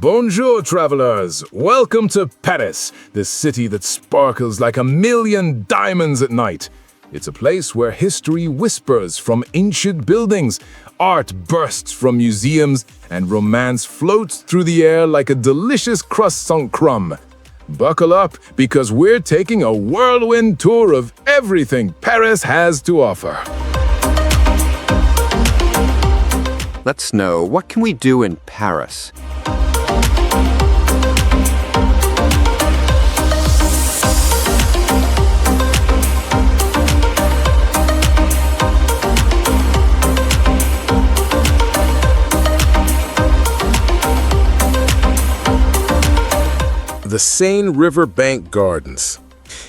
Bonjour, travelers! Welcome to Paris, the city that sparkles like a million diamonds at night. It's a place where history whispers from ancient buildings, art bursts from museums, and romance floats through the air like a delicious croissant crumb. Buckle up, because we're taking a whirlwind tour of everything Paris has to offer. Let's know, what can we do in Paris? The Seine Riverbank Gardens.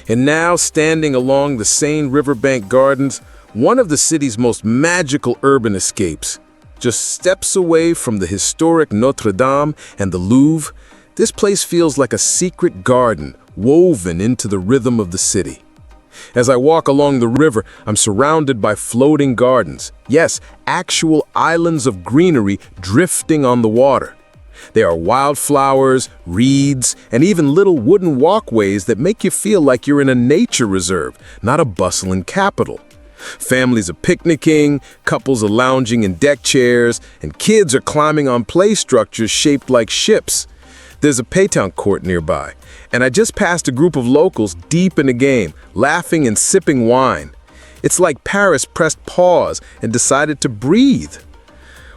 And now, standing along the Seine Riverbank Gardens, one of the city's most magical urban escapes. Just steps away from the historic Notre-Dame and the Louvre, this place feels like a secret garden woven into the rhythm of the city. As I walk along the river, I'm surrounded by floating gardens. Yes, actual islands of greenery drifting on the water. There are wildflowers, reeds, and even little wooden walkways that make you feel like you're in a nature reserve, not a bustling capital. Families are picnicking, couples are lounging in deck chairs, and kids are climbing on play structures shaped like ships. There's a pétanque court nearby, and I just passed a group of locals deep in the game, laughing and sipping wine. It's like Paris pressed pause and decided to breathe.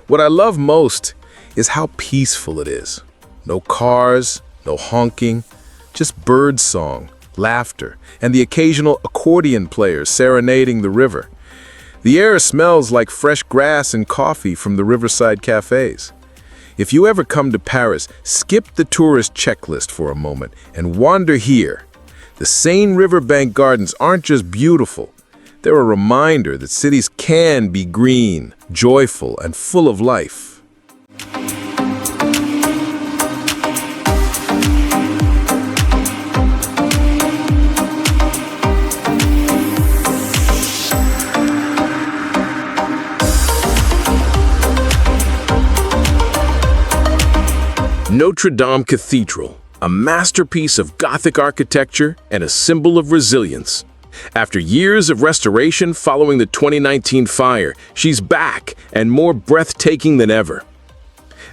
What I love most is how peaceful it is. No cars, no honking, just birdsong, laughter, and the occasional accordion player serenading the river. The air smells like fresh grass and coffee from the riverside cafes. If you ever come to Paris, skip the tourist checklist for a moment and wander here. The Seine Riverbank Gardens aren't just beautiful. They're a reminder that cities can be green, joyful, and full of life. Notre-Dame Cathedral, a masterpiece of Gothic architecture and a symbol of resilience. After years of restoration following the 2019 fire, she's back and more breathtaking than ever.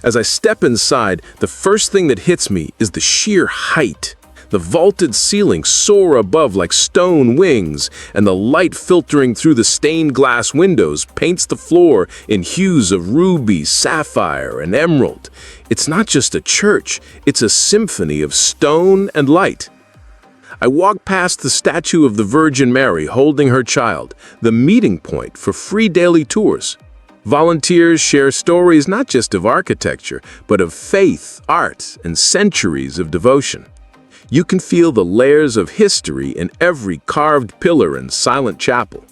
As I step inside, the first thing that hits me is the sheer height. The vaulted ceilings soar above like stone wings, and the light filtering through the stained glass windows paints the floor in hues of ruby, sapphire, and emerald. It's not just a church, it's a symphony of stone and light. I walk past the statue of the Virgin Mary holding her child, the meeting point for free daily tours. Volunteers share stories not just of architecture, but of faith, art, and centuries of devotion. You can feel the layers of history in every carved pillar and silent chapel.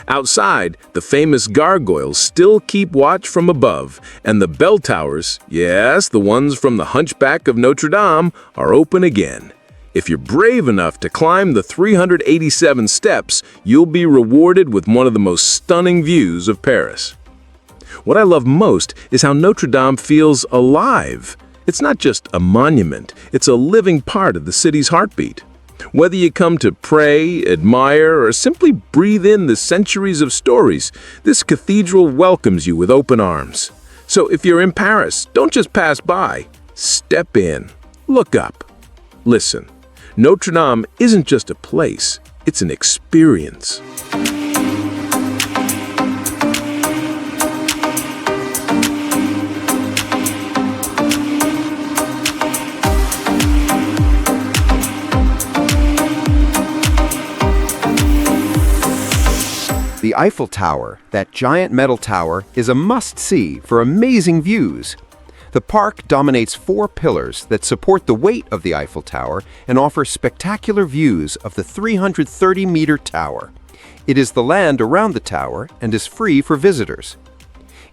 Outside, the famous gargoyles still keep watch from above, and the bell towers, yes, the ones from the Hunchback of Notre Dame, are open again. If you're brave enough to climb the 387 steps, you'll be rewarded with one of the most stunning views of Paris. What I love most is how Notre Dame feels alive. It's not just a monument, it's a living part of the city's heartbeat. Whether you come to pray, admire, or simply breathe in the centuries of stories, this cathedral welcomes you with open arms. So if you're in Paris, don't just pass by. Step in, look up, listen. Notre Dame isn't just a place, it's an experience. The Eiffel Tower, that giant metal tower, is a must-see for amazing views. The park dominates 4 pillars that support the weight of the Eiffel Tower and offer spectacular views of the 330-meter tower. It is the land around the tower and is free for visitors.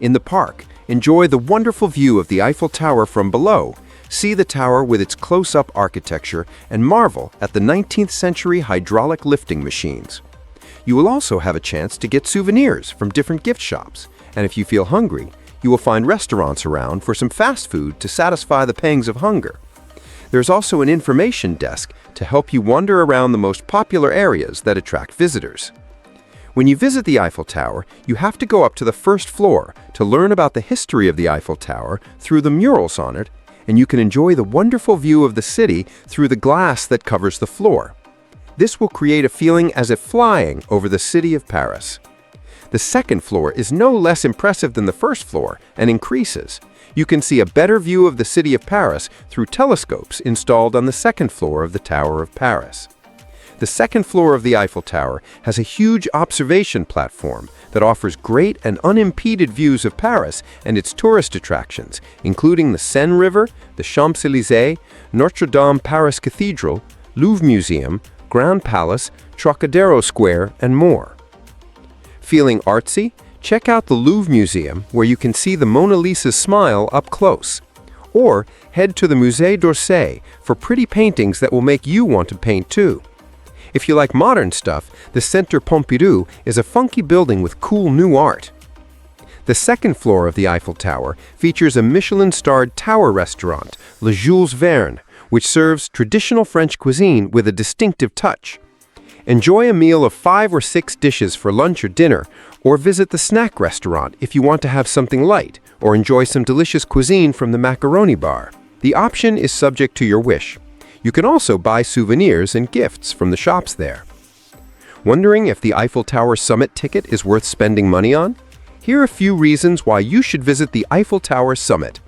In the park, enjoy the wonderful view of the Eiffel Tower from below, see the tower with its close-up architecture, and marvel at the 19th century hydraulic lifting machines. You will also have a chance to get souvenirs from different gift shops, and if you feel hungry, you will find restaurants around for some fast food to satisfy the pangs of hunger. There's also an information desk to help you wander around the most popular areas that attract visitors. When you visit the Eiffel Tower, you have to go up to the first floor to learn about the history of the Eiffel Tower through the murals on it, and you can enjoy the wonderful view of the city through the glass that covers the floor. This will create a feeling as if flying over the city of Paris. The second floor is no less impressive than the first floor and increases. You can see a better view of the city of Paris through telescopes installed on the second floor of the Tower of Paris. The second floor of the Eiffel Tower has a huge observation platform that offers great and unimpeded views of Paris and its tourist attractions, including the Seine River, the Champs-Élysées, Notre-Dame Cathedral, Louvre Museum, Grand Palace, Trocadero Square, and more. Feeling artsy? Check out the Louvre Museum, where you can see the Mona Lisa's smile up close. Or head to the Musée d'Orsay for pretty paintings that will make you want to paint too. If you like modern stuff, the Centre Pompidou is a funky building with cool new art. The second floor of the Eiffel Tower features a Michelin-starred tower restaurant, Le Jules Verne, which serves traditional French cuisine with a distinctive touch. Enjoy a meal of 5 or 6 dishes for lunch or dinner, or visit the snack restaurant if you want to have something light, or enjoy some delicious cuisine from the macaroni bar. The option is subject to your wish. You can also buy souvenirs and gifts from the shops there. Wondering if the Eiffel Tower Summit ticket is worth spending money on? Here are a few reasons why you should visit the Eiffel Tower Summit.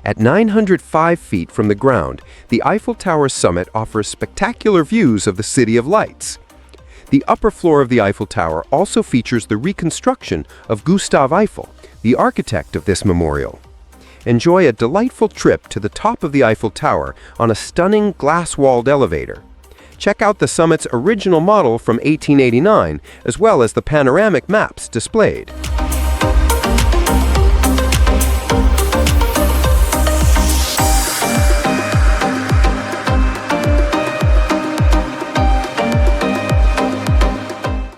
At 905 feet from the ground, the Eiffel Tower Summit offers spectacular views of the City of Lights. The upper floor of the Eiffel Tower also features the reconstruction of Gustave Eiffel, the architect of this memorial. Enjoy a delightful trip to the top of the Eiffel Tower on a stunning glass-walled elevator. Check out the summit's original model from 1889, as well as the panoramic maps displayed.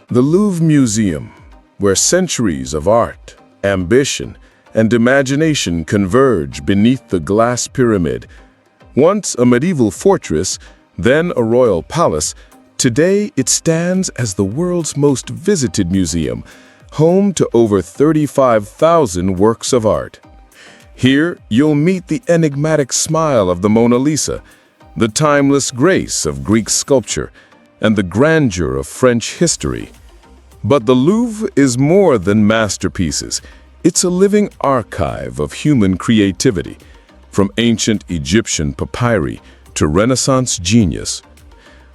The Louvre Museum, where centuries of art, ambition, and imagination converge beneath the glass pyramid. Once a medieval fortress, then a royal palace, today it stands as the world's most visited museum, home to over 35,000 works of art. Here, you'll meet the enigmatic smile of the Mona Lisa, the timeless grace of Greek sculpture, and the grandeur of French history. But the Louvre is more than masterpieces. It's a living archive of human creativity, from ancient Egyptian papyri to Renaissance genius.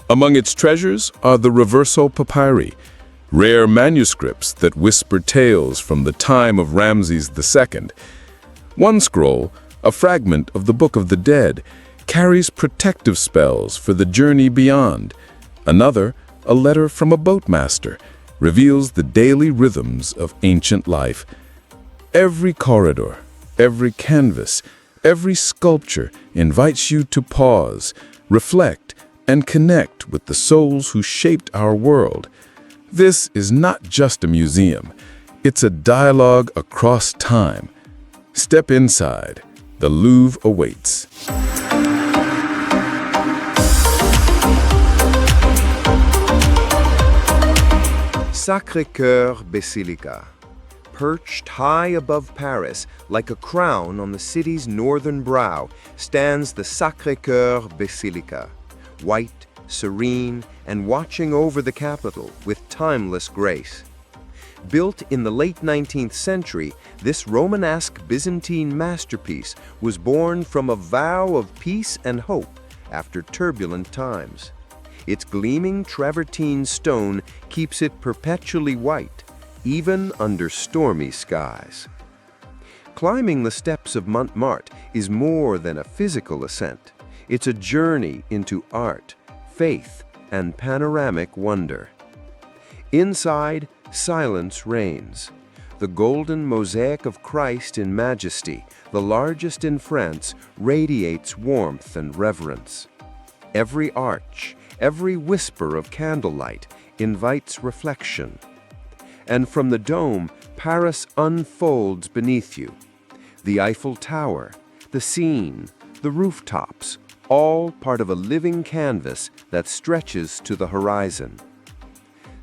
Among its treasures are the reverso papyri, rare manuscripts that whisper tales from the time of Ramses II. One scroll, a fragment of the Book of the Dead, carries protective spells for the journey beyond. Another, a letter from a boatmaster, reveals the daily rhythms of ancient life. Every corridor, every canvas, every sculpture invites you to pause, reflect, and connect with the souls who shaped our world. This is not just a museum. It's a dialogue across time. Step inside. The Louvre awaits. Sacré-Coeur Basilica. Perched high above Paris, like a crown on the city's northern brow, stands the Sacré-Coeur Basilica, white, serene, and watching over the capital with timeless grace. Built in the late 19th century, this Romanesque Byzantine masterpiece was born from a vow of peace and hope after turbulent times. Its gleaming travertine stone keeps it perpetually white, even under stormy skies. Climbing the steps of Montmartre is more than a physical ascent. It's a journey into art, faith, and panoramic wonder. Inside, silence reigns. The golden mosaic of Christ in majesty, the largest in France, radiates warmth and reverence. Every arch, every whisper of candlelight invites reflection. And from the dome, Paris unfolds beneath you, The Eiffel Tower, the Seine, the rooftops, all part of a living canvas that stretches to the horizon.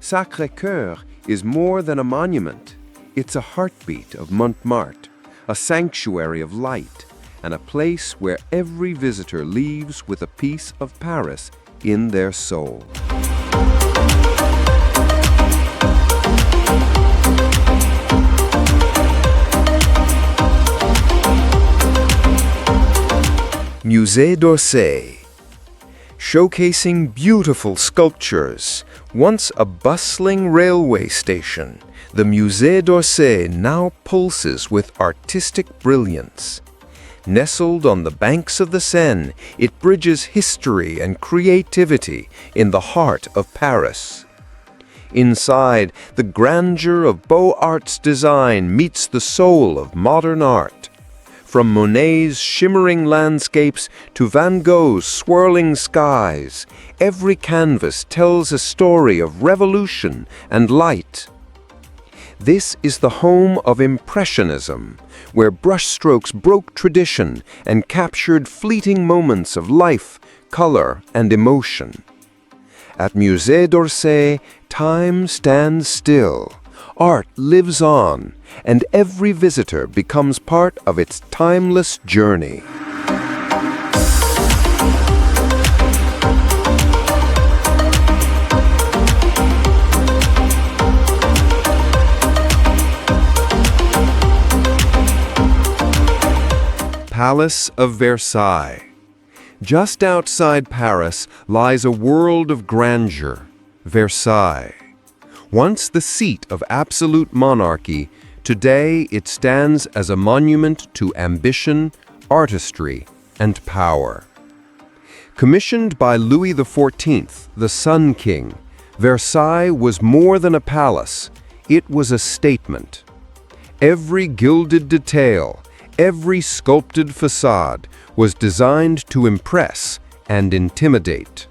Sacré-Coeur is more than a monument. It's a heartbeat of Montmartre, a sanctuary of light, and a place where every visitor leaves with a piece of Paris in their soul. Musée d'Orsay, showcasing beautiful sculptures. Once a bustling railway station, the Musée d'Orsay now pulses with artistic brilliance. Nestled on the banks of the Seine, it bridges history and creativity in the heart of Paris. Inside, the grandeur of Beaux Arts design meets the soul of modern art. From Monet's shimmering landscapes to Van Gogh's swirling skies, every canvas tells a story of revolution and light. This is the home of Impressionism, where brushstrokes broke tradition and captured fleeting moments of life, color, and emotion. At Musée d'Orsay, time stands still. Art lives on, and every visitor becomes part of its timeless journey. Palace of Versailles. Just outside Paris lies a world of grandeur, Versailles. Once the seat of absolute monarchy, today it stands as a monument to ambition, artistry, and power. Commissioned by Louis XIV, the Sun King, Versailles was more than a palace. It was a statement. Every gilded detail, every sculpted facade was designed to impress and intimidate.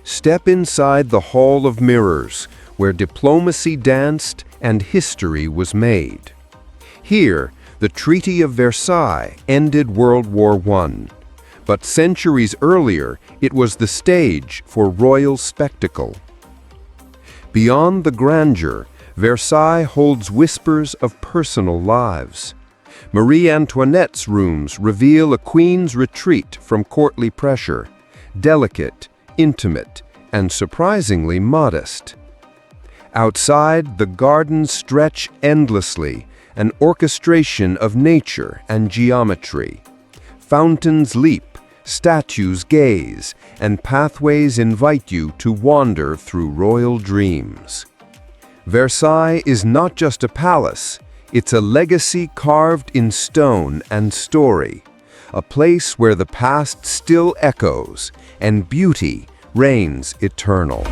Step inside the Hall of Mirrors, where diplomacy danced and history was made. Here, the Treaty of Versailles ended World War I, but centuries earlier, it was the stage for royal spectacle. Beyond the grandeur, Versailles holds whispers of personal lives. Marie Antoinette's rooms reveal a queen's retreat from courtly pressure, delicate, intimate, and surprisingly modest. Outside, the gardens stretch endlessly, an orchestration of nature and geometry. Fountains leap, statues gaze, and pathways invite you to wander through royal dreams. Versailles is not just a palace, it's a legacy carved in stone and story, a place where the past still echoes and beauty reigns eternal.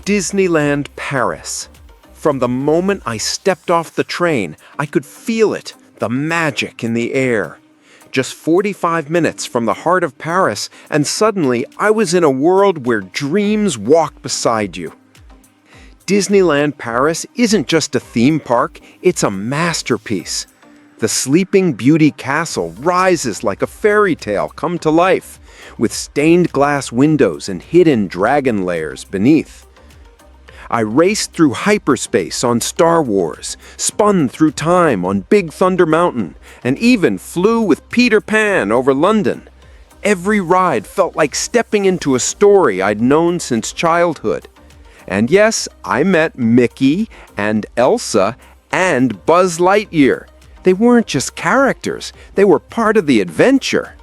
Disneyland Paris. From the moment I stepped off the train, I could feel it, the magic in the air. Just 45 minutes from the heart of Paris, and suddenly I was in a world where dreams walk beside you. Disneyland Paris isn't just a theme park, it's a masterpiece. The Sleeping Beauty castle rises like a fairy tale come to life, with stained glass windows and hidden dragon lairs beneath. I raced through hyperspace on Star Wars, spun through time on Big Thunder Mountain, and even flew with Peter Pan over London. Every ride felt like stepping into a story I'd known since childhood. And yes, I met Mickey and Elsa and Buzz Lightyear. They weren't just characters, they were part of the adventure.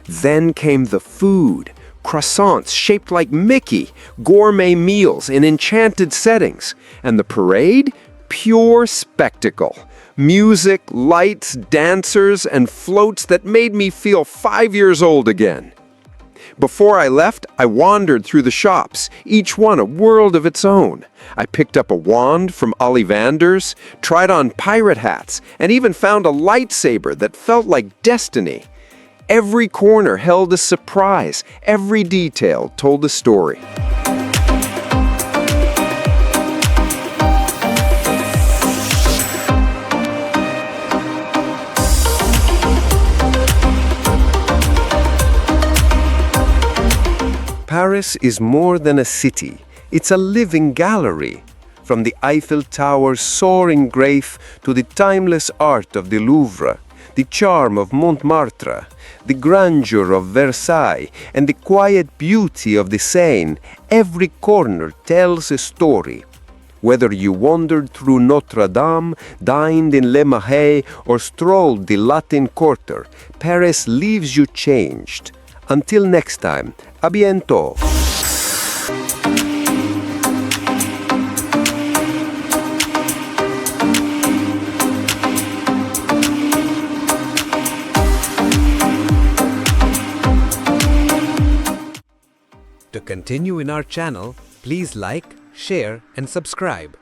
Then came the food. Croissants shaped like Mickey, gourmet meals in enchanted settings, and the parade? Pure spectacle. Music, lights, dancers, and floats that made me feel 5 years old again. Before I left, I wandered through the shops, each one a world of its own. I picked up a wand from Ollivander's, tried on pirate hats, and even found a lightsaber that felt like destiny. Every corner held a surprise, every detail told a story. Paris is more than a city. It's a living gallery. From the Eiffel Tower's soaring grace to the timeless art of the Louvre, the charm of Montmartre, the grandeur of Versailles, and the quiet beauty of the Seine, every corner tells a story. Whether you wandered through Notre-Dame, dined in Le Marais, or strolled the Latin Quarter, Paris leaves you changed. Until next time, a bientôt. To continue in our channel, please like, share, and subscribe.